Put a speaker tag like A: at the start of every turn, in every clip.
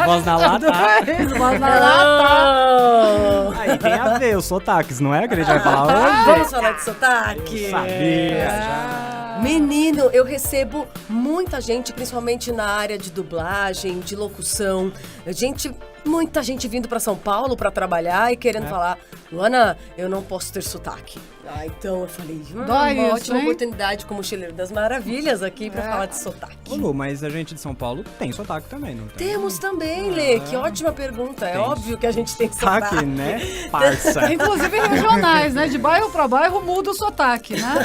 A: Voz na lata.
B: Voz na lata.
A: Aí tem a ver os sotaques, não é que a gente vai falar hoje?
C: Vamos falar de sotaque?
A: Eu sabia, já.
C: Menino, eu recebo muita gente, principalmente na área de dublagem, de locução. Muita gente vindo para São Paulo para trabalhar e querendo falar, Luana, eu não posso ter sotaque. Então eu falei,
B: Dói
C: uma
B: isso,
C: ótima
B: hein?
C: oportunidade como Mochileiro das Maravilhas aqui para falar de sotaque.
A: Ô, Lu, mas a gente de São Paulo tem sotaque também, não tem?
C: Temos também, Lê, que ótima pergunta. É
A: Tem
C: óbvio que a gente tem sotaque.
A: Sotaque, né, parça?
B: Inclusive regionais, né? De bairro para bairro muda o sotaque, né?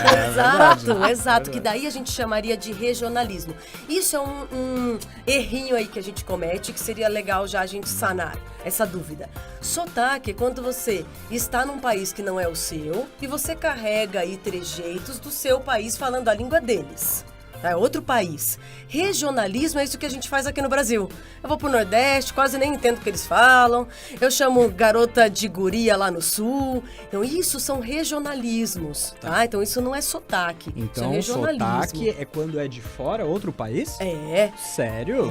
C: Exato, que daí a gente chamaria de regionalismo. Isso é um errinho aí que a gente comete, que seria legal já a gente sanar essa dúvida. Sotaque é quando você está num país que não é o seu e você carrega aí trejeitos do seu país falando a língua deles. É outro país. Regionalismo é isso que a gente faz aqui no Brasil. Eu vou pro Nordeste, quase nem entendo o que eles falam. Eu chamo garota de guria lá no Sul. Então, isso são regionalismos, tá? Então, isso não é sotaque.
A: Então,
C: isso é regionalismo.
A: sotaque é quando é de fora, outro país?
C: É.
A: Sério?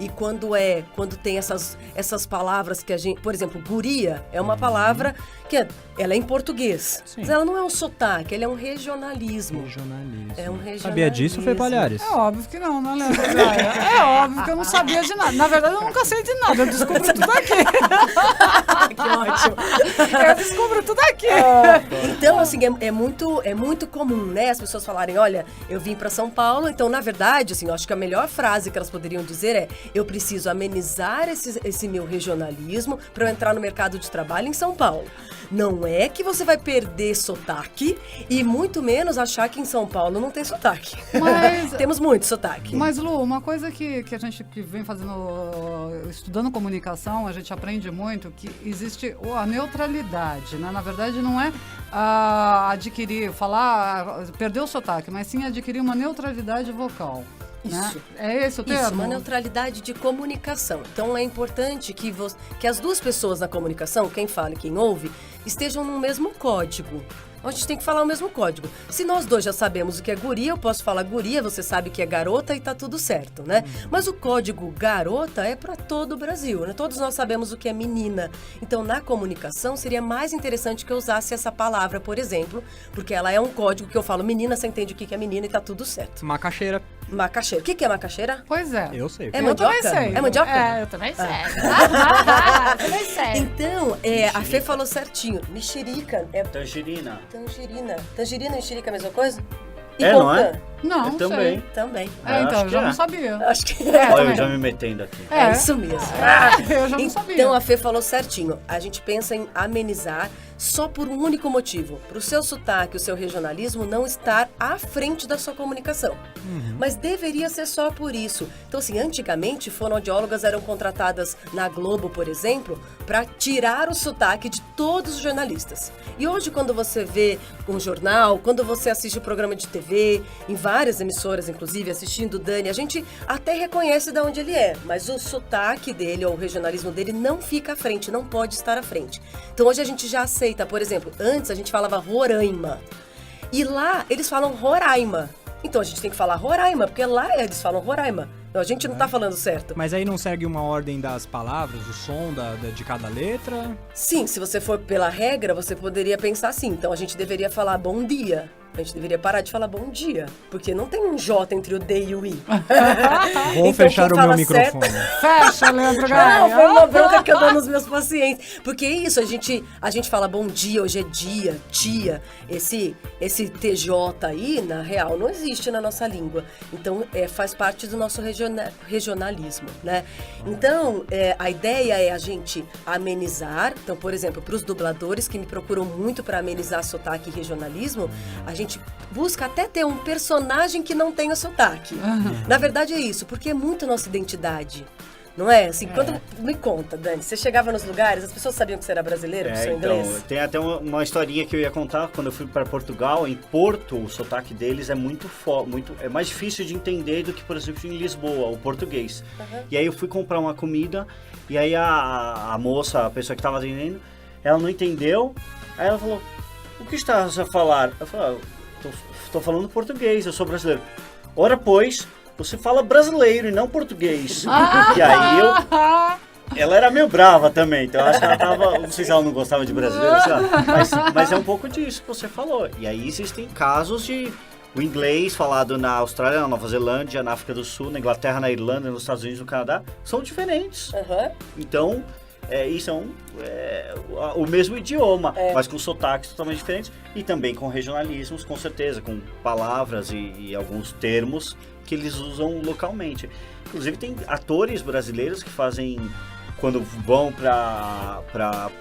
C: E quando tem essas palavras que a gente... Por exemplo, guria é uma palavra que ela é em português.
A: Sim.
C: Mas ela não é um sotaque, ela é um regionalismo.
A: Regionalismo.
C: É um regionalismo.
A: Sabia disso, Fê Palhares?
B: É óbvio que não, né, Leandro? É óbvio que eu não sabia de nada. Na verdade, eu nunca sei de nada. Eu descubro tudo aqui.
C: Que ótimo.
B: Eu descubro tudo aqui.
C: Então, assim, é muito comum, né? As pessoas falarem, olha, eu vim pra São Paulo, então, na verdade, assim, eu acho que a melhor frase que elas poderiam dizer é, eu preciso amenizar esse meu regionalismo pra eu entrar no mercado de trabalho em São Paulo. Não é que você vai perder sotaque e muito menos achar que em São Paulo não tem sotaque.
B: Mas-
C: Temos muito sotaque.
B: Mas, Lu, uma coisa que a gente que vem fazendo, estudando comunicação, a gente aprende muito que existe a neutralidade, né? Na verdade, não é adquirir, perder o sotaque, mas sim adquirir uma neutralidade vocal. Né?
C: Isso.
B: É esse o termo?
C: Isso, uma neutralidade de comunicação. Então é importante que as duas pessoas na comunicação, quem fala e quem ouve, estejam no mesmo código. A gente tem que falar o mesmo código. Se nós dois já sabemos o que é guria, eu posso falar guria, você sabe que é garota e tá tudo certo, né? Mas o código garota é para todo o Brasil, né? Todos nós sabemos o que é menina. Então, na comunicação, seria mais interessante que eu usasse essa palavra, por exemplo, porque ela é um código que eu falo menina, você entende o que é menina e tá tudo certo.
A: Macaxeira.
C: Macaxeira. O que é macaxeira?
B: Pois é.
A: Eu sei.
C: É
B: Eu
C: mandioca?
B: também sei.
C: É mandioca?
B: É, eu também sei. Eu também sei.
C: Então, a Fê falou certinho. Mexerica é
D: Tangerina.
C: tangerina. Tangerina e mexerica é a mesma coisa? E
D: É, não é?
C: pocã?
B: Não,
D: Eu
B: sei.
D: também.
C: Também.
B: É, então,
D: acho
B: eu já
D: que
B: não
D: é.
B: sabia.
C: Acho que
B: É,
D: Olha, eu
B: também.
D: já me metendo aqui.
C: é isso mesmo.
B: Eu já não sabia.
C: Então a Fê falou certinho. A gente pensa em amenizar só por um único motivo. Para o seu sotaque, o seu regionalismo não estar à frente da sua comunicação. Mas deveria ser só por isso. Então, assim, antigamente, fonoaudiólogas eram contratadas na Globo, por exemplo, para tirar o sotaque de todos os jornalistas. E hoje, quando você vê um jornal, quando você assiste um programa de TV, em várias emissoras, inclusive, assistindo o Dani, a gente até reconhece de onde ele é, mas o sotaque dele, ou o regionalismo dele, não fica à frente, não pode estar à frente. Então, hoje a gente já aceita, por exemplo, antes a gente falava Roraima, e lá eles falam Roraima. Então, a gente tem que falar Roraima, porque lá eles falam Roraima. Então, a gente não tá falando certo.
A: Mas aí não segue uma ordem das palavras, o som de cada letra?
C: Sim, se você for pela regra, você poderia pensar assim. Então, a gente deveria falar bom dia. A gente deveria parar de falar bom dia, porque não tem um J entre o D e o I.
A: Vou
C: Então,
A: fechar
C: quem
A: o meu
C: fala
A: microfone.
B: Fecha, Leandro
C: Não,
B: Gaia.
C: foi uma bronca que eu dou nos meus pacientes. Porque é isso, a gente fala bom dia, hoje é dia, tia. Esse TJ aí, na real, não existe na nossa língua. Então, faz parte do nosso regionalismo, né? Então, a ideia é a gente amenizar. Então, por exemplo, para os dubladores que me procuram muito para amenizar sotaque e regionalismo, a gente busca até ter um personagem que não tenha sotaque. Na verdade é isso, porque é muito nossa identidade. Não é? Assim, quando me conta, Dani, você chegava nos lugares, as pessoas sabiam que você era brasileiro, que você é inglês?
D: Então, tem até uma historinha que eu ia contar quando eu fui para Portugal. Em Porto, o sotaque deles é é mais difícil de entender do que, por exemplo, em Lisboa, o português. E aí eu fui comprar uma comida e aí a moça, a pessoa que estava atendendo, ela não entendeu. Aí ela falou, o que estás a falar? Eu falei, estou falando português, eu sou brasileiro. Ora, pois, você fala brasileiro e não português. E aí ela era meio brava também, então eu acho que ela tava, não sei se ela não gostava de brasileiro, sei lá, mas é um pouco disso que você falou. E aí existem casos de o inglês falado na Austrália, na Nova Zelândia, na África do Sul, na Inglaterra, na Irlanda, nos Estados Unidos, no Canadá, são diferentes. Então, isso o mesmo idioma, mas com sotaques totalmente diferentes e também com regionalismos, com certeza, com palavras e alguns termos que eles usam localmente. Inclusive tem atores brasileiros que fazem, quando vão para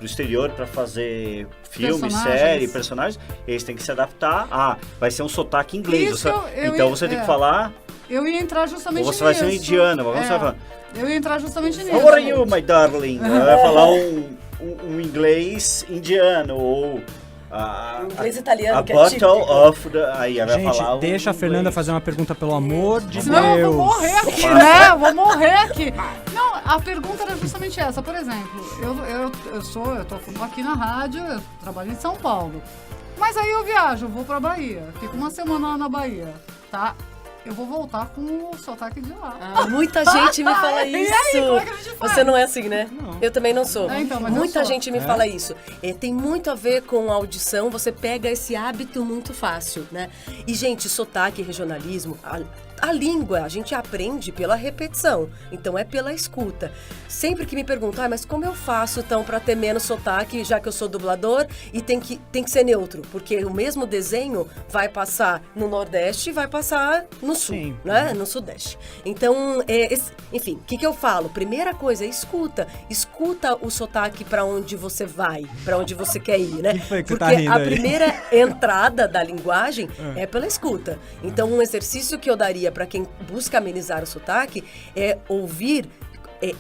D: o exterior para fazer filme, série, personagens, eles têm que se adaptar. Vai ser um sotaque inglês. Então você tem que falar...
B: Eu ia entrar justamente nisso.
D: Ou você vai ser um indiano. Você vai falar,
B: eu ia entrar justamente nisso.
D: How are you, my darling? Vai falar um inglês indiano ou...
C: inglês italiano,
D: que é típico. Aí vai
A: Gente,
D: falar
A: deixa a Fernanda fazer uma pergunta, pelo amor de Deus.
B: Senão eu vou morrer aqui, né? Eu vou morrer aqui. Não, a pergunta era justamente essa. Por exemplo, eu tô aqui na rádio, eu trabalho em São Paulo. Mas aí eu viajo, eu vou pra Bahia. Fico uma semana lá na Bahia, tá? Eu vou voltar com o sotaque de lá.
C: Muita gente me fala isso.
B: E aí, como é que a gente faz?
C: Você não é assim, né?
A: Não.
C: Eu também não sou.
B: Então, mas
C: Muita
B: eu sou.
C: gente me fala isso. Tem muito a ver com a audição, você pega esse hábito muito fácil, né? E, gente, sotaque, regionalismo, a língua a gente aprende pela repetição, então é pela escuta. Sempre que me perguntam, mas como eu faço então para ter menos sotaque, já que eu sou dublador e tem que ser neutro, porque o mesmo desenho vai passar no Nordeste e vai passar no Sul,
A: Sim.
C: né? No Sudeste. Então, enfim, o que eu falo? Primeira coisa, escuta o sotaque para onde você vai, para onde você quer ir, né?
A: Que foi que você
C: porque
A: tá rindo
C: a
A: aí?
C: primeira entrada da linguagem é pela escuta. Então, um exercício que eu daria para quem busca amenizar o sotaque é ouvir,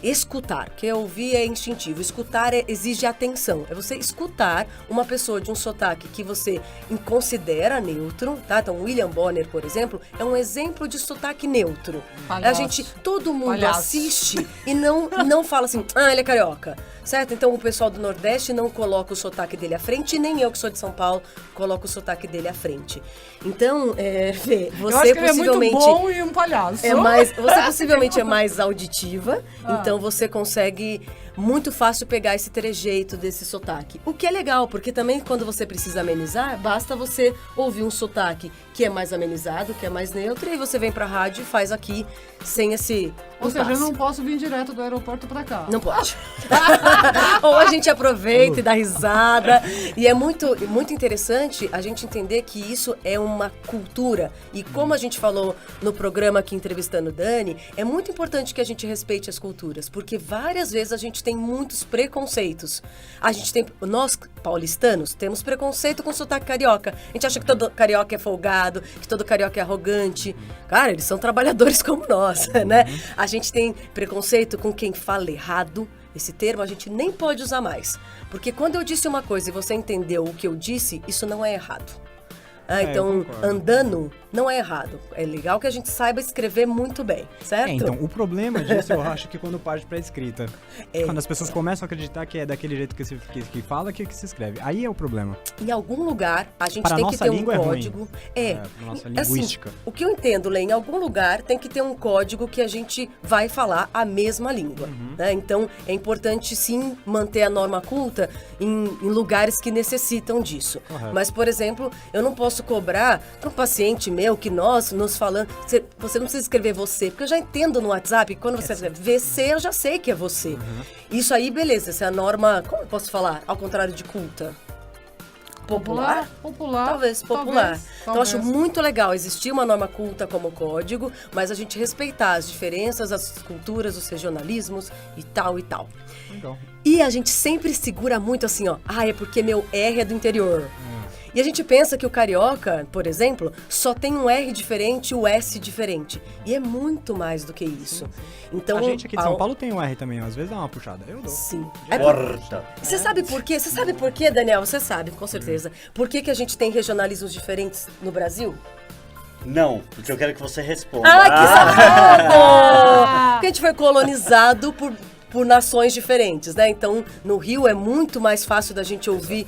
C: escutar, que ouvir é instintivo, escutar exige atenção, é você escutar uma pessoa de um sotaque que você considera neutro, tá? Então, William Bonner, por exemplo, é um exemplo de sotaque neutro.
B: Palhaço.
C: Todo mundo
B: Palhaço.
C: assiste e não fala assim, ele é carioca, certo? Então, o pessoal do Nordeste não coloca o sotaque dele à frente, e nem eu que sou de São Paulo coloco o sotaque dele à frente. Então, Fê,
B: Eu acho
C: você
B: que ele é muito
C: possivelmente...
B: bom e um palhaço.
C: Você possivelmente é mais auditiva, então você consegue muito fácil pegar esse trejeito desse sotaque. O que é legal, porque também quando você precisa amenizar, basta você ouvir um sotaque que é mais amenizado, que é mais neutro, e aí você vem pra rádio e faz aqui sem esse...
B: Ou seja, eu
C: impasse.
B: não posso vir direto do aeroporto pra cá.
C: Não pode. Ou a gente aproveita e dá risada. E é muito, muito interessante a gente entender que isso é uma cultura. E como a gente falou no programa aqui entrevistando o Dani, é muito importante que a gente respeite as culturas, porque várias vezes a gente tem muitos preconceitos. Nós, paulistanos, temos preconceito com sotaque carioca. A gente acha que todo carioca é folgado, que todo carioca é arrogante. Cara, eles são trabalhadores como nós, né? A gente tem preconceito com quem fala errado. Esse termo a gente nem pode usar mais. Porque quando eu disse uma coisa e você entendeu o que eu disse, isso não é errado. Então, andando não é errado. É legal que a gente saiba escrever muito bem, certo?
A: Então, o problema disso eu acho que quando parte pra escrita. Quando as pessoas começam a acreditar que é daquele jeito que fala, que se escreve. Aí é o problema.
C: Em algum lugar, a gente
A: Para
C: tem
A: a
C: que
A: nossa
C: ter um
A: língua é ruim.
C: código.
A: Para nossa linguística.
C: Assim, o que eu entendo, Lê, em algum lugar tem que ter um código que a gente vai falar a mesma língua. Né? Então, é importante, sim, manter a norma culta em lugares que necessitam disso.
A: Correto.
C: Mas, por exemplo, eu não posso cobrar para um paciente meu que nós nos falando... Você não precisa escrever você, porque eu já entendo no WhatsApp que quando você escreve VC, eu já sei que é você. Isso aí, beleza, essa é a norma... Como eu posso falar? Ao contrário de culta. Popular? Talvez, popular. Então, eu acho muito legal existir uma norma culta como código, mas a gente respeitar as diferenças, as culturas, os regionalismos e tal e tal.
A: Legal.
C: E a gente sempre segura muito assim, é porque meu R é do interior. E a gente pensa que o carioca, por exemplo, só tem um R diferente e o S diferente. E é muito mais do que isso. Então,
A: A gente aqui de São Paulo tem um R também, às vezes dá uma puxada. Eu dou.
C: Sim.
D: Porta.
C: Você sabe por quê? Você sabe por quê, Daniel? Você sabe, com certeza. Por que a gente tem regionalismos diferentes no Brasil?
D: Não, porque eu quero que você responda.
C: Ai, que safado! Porque a gente foi colonizado por por nações diferentes, né? Então, no Rio é muito mais fácil da gente ouvir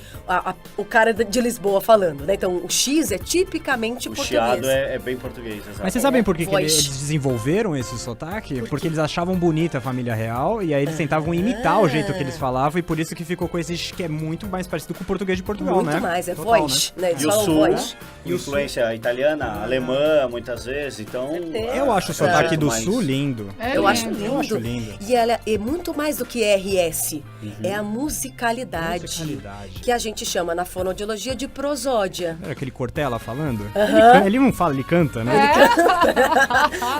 C: o cara de Lisboa falando, né? Então, o X é tipicamente
D: O
C: português.
D: chiado é bem português, exato.
A: Mas vocês sabem por que
C: Voz.
A: eles desenvolveram esse sotaque? Porque eles achavam bonita a família real e aí eles tentavam imitar o jeito que eles falavam e por isso que ficou com esse que é muito mais parecido com o português de Portugal,
C: Muito
A: né?
C: mais, é
A: Total,
C: voz, né? Eles
D: E o
C: falam
D: sul,
C: voz.
D: influência italiana, alemã, muitas vezes, então...
A: Eu acho o sotaque do
D: mais.
A: sul lindo.
B: É
C: Eu acho
B: lindo.
C: lindo.
A: Eu acho lindo.
C: E ela é muito mais do que RS. É a musicalidade,
A: Musicalidade.
C: que a gente chama na fonoaudiologia de prosódia.
A: Era aquele Cortella falando? Ele não fala, ele canta, né?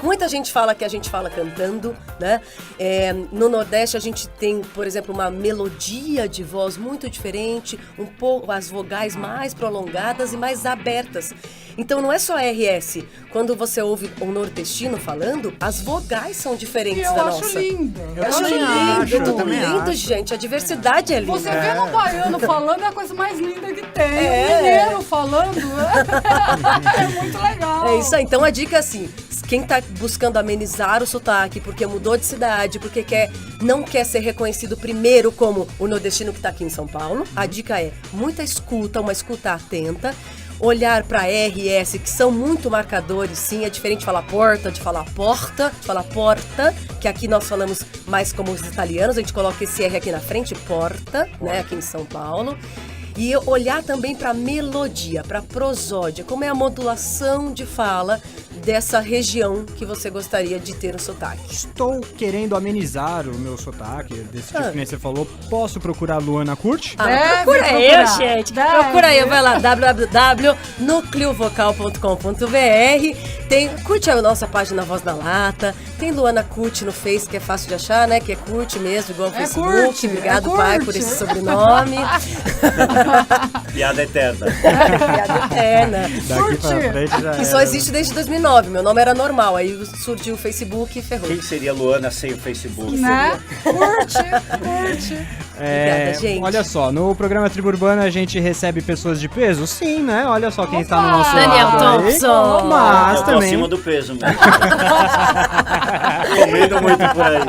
C: Muita gente fala que a gente fala cantando, né? No Nordeste a gente tem, por exemplo, uma melodia de voz muito diferente, um pouco as vogais mais prolongadas e mais abertas. Então não é só RS. Quando você ouve um nordestino falando, as vogais são
B: E
C: diferentes
B: eu
C: da
B: acho
C: nossa.
B: lindo.
A: Eu também acho, eu também
C: lindo,
A: acho.
C: gente. A diversidade é linda.
B: Você vê no baiano falando é a coisa mais linda que tem.
C: É.
B: O mineiro falando é muito legal.
C: É isso aí. Então a dica é assim, quem tá buscando amenizar o sotaque porque mudou de cidade, porque não quer ser reconhecido primeiro como o nordestino que tá aqui em São Paulo, a dica é muita escuta, uma escuta atenta, olhar para RS, que são muito marcadores, sim, é diferente de falar porta, de falar porta, de falar porta, que aqui nós falamos mais como os italianos, a gente coloca esse R aqui na frente, porta, né, aqui em São Paulo. E olhar também para a melodia, para a prosódia, como é a modulação de fala dessa região que você gostaria de ter o sotaque.
A: Estou querendo amenizar o meu sotaque, desse tipo que nem você falou. Posso procurar a Luana Curti?
B: Deve
C: Procura
B: procurar.
C: eu, gente.
B: Deve.
C: Procura aí, vai lá, www.nucleovocal.com.br. Curte a nossa página Voz da Lata. Tem Luana Curti no Face, que é fácil de achar, né? Que é Curti mesmo, igual o Facebook.
B: Curti,
C: Obrigado,
B: é
C: pai,
B: Curti.
C: por esse sobrenome.
D: Piada eterna.
C: Piada eterna.
A: Daqui pra
B: Curti.
A: frente já
C: Que só existe desde 2009. Meu nome era normal, aí surgiu o Facebook e ferrou.
D: Quem seria Luana sem o Facebook?
B: Né? Curte.
C: Obrigada, gente.
A: Olha só, no programa Tribo Urbana a gente recebe pessoas de peso? Sim, né? Olha só quem tá no
B: Opa!
A: nosso
C: Daniel
A: lado aí.
C: Thompson.
A: Mas
D: Eu tô
A: também...
D: acima do peso mesmo. Comendo muito por aí.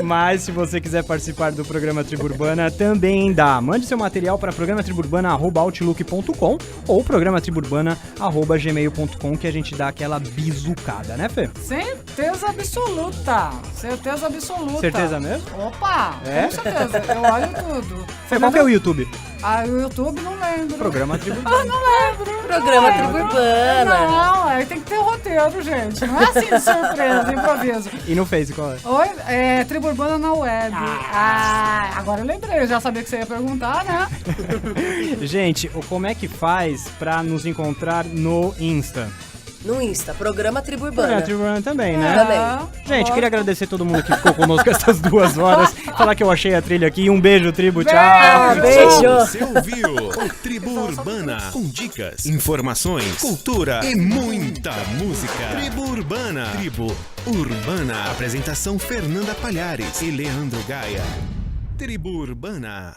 A: Mas se você quiser participar do programa Tribo Urbana, também dá. Mande seu material para programatriburbana@outlook.com ou programatriburbana@gmail.com que a gente dá aquela bizucada, né, Fê?
B: Certeza absoluta. Certeza absoluta.
A: Certeza mesmo?
B: Opa,
A: É?
B: com certeza. Eu olho tudo.
A: Fê, qual que é o YouTube?
B: Ah, o YouTube não lembro.
A: Programa Tribo Urbana.
B: Não lembro.
C: Programa
B: não
C: Tribo
B: lembro.
C: Urbana.
B: Não, aí tem que ter roteiro, gente. Não é assim de surpresa, improviso.
A: E no Face, qual é?
B: Oi, Tribo Urbana na web. Agora eu lembrei, eu já sabia que você ia perguntar, né?
A: Gente, como é que faz pra nos encontrar no Insta?
C: No Insta, Programa Tribo
A: Programa
C: Urbana.
A: Tribo Urbana também, né?
C: Também.
A: Gente, queria agradecer todo mundo que ficou conosco essas 2 horas. Falar que eu achei a trilha aqui. Um beijo, tribo. Tchau.
C: Beijo.
E: Você ouviu o Tribo Urbana com dicas, informações, cultura e muita música. Tribo Urbana. Tribo Urbana. Apresentação Fernanda Palhares e Leandro Gaia. Tribo Urbana.